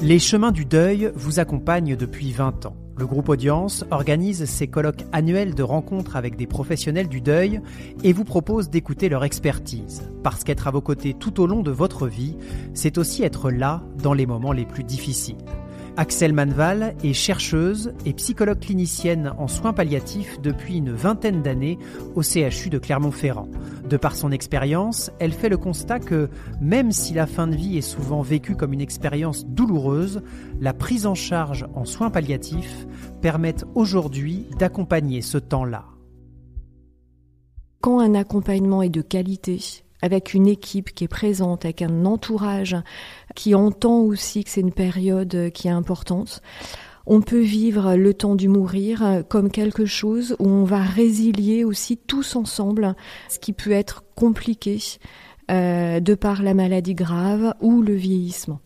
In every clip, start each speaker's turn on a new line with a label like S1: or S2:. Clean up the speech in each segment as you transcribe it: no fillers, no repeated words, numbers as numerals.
S1: Les chemins du deuil vous accompagnent depuis 20 ans. Le groupe Audience organise ses colloques annuels de rencontres avec des professionnels du deuil et vous propose d'écouter leur expertise. Parce qu'être à vos côtés tout au long de votre vie, c'est aussi être là dans les moments les plus difficiles. Axelle Manval est chercheuse et psychologue clinicienne en soins palliatifs depuis une vingtaine d'années au CHU de Clermont-Ferrand. De par son expérience, elle fait le constat que, même si la fin de vie est souvent vécue comme une expérience douloureuse, la prise en charge en soins palliatifs permet aujourd'hui d'accompagner ce temps-là.
S2: Quand un accompagnement est de qualité, avec une équipe qui est présente, avec un entourage qui entend aussi que c'est une période qui est importante, on peut vivre le temps du mourir comme quelque chose où on va résilier aussi tous ensemble ce qui peut être compliqué de par la maladie grave ou le vieillissement.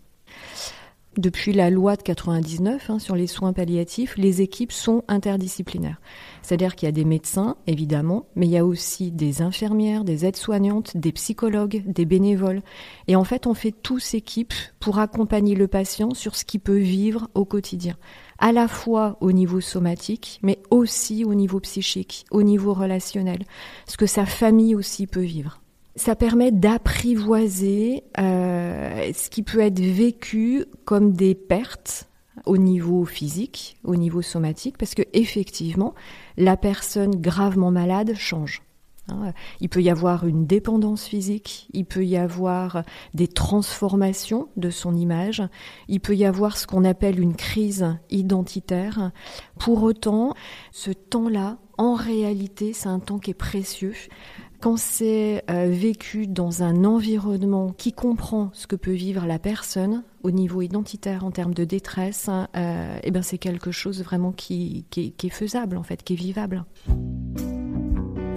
S2: Depuis la loi de 99 sur les soins palliatifs, les équipes sont interdisciplinaires. C'est-à-dire qu'il y a des médecins, évidemment, mais il y a aussi des infirmières, des aides-soignantes, des psychologues, des bénévoles. Et en fait, on fait tous équipe pour accompagner le patient sur ce qu'il peut vivre au quotidien. À la fois au niveau somatique, mais aussi au niveau psychique, au niveau relationnel. Ce que sa famille aussi peut vivre. Ça permet d'apprivoiser ce qui peut être vécu comme des pertes au niveau physique, au niveau somatique, parce que effectivement, la personne gravement malade change. Il peut y avoir une dépendance physique, il peut y avoir des transformations de son image, il peut y avoir ce qu'on appelle une crise identitaire. Pour autant, ce temps-là, en réalité, c'est un temps qui est précieux. Quand c'est vécu dans un environnement qui comprend ce que peut vivre la personne au niveau identitaire en termes de détresse, c'est quelque chose vraiment qui est faisable, en fait, qui est vivable.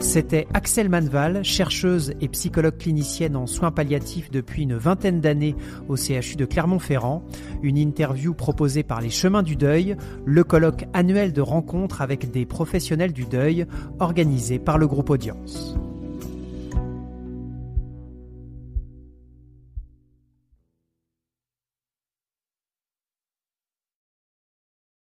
S1: C'était Axelle Manval, chercheuse et psychologue clinicienne en soins palliatifs depuis une vingtaine d'années au CHU de Clermont-Ferrand. Une interview proposée par les Chemins du Deuil, le colloque annuel de rencontres avec des professionnels du deuil organisé par le groupe Audience.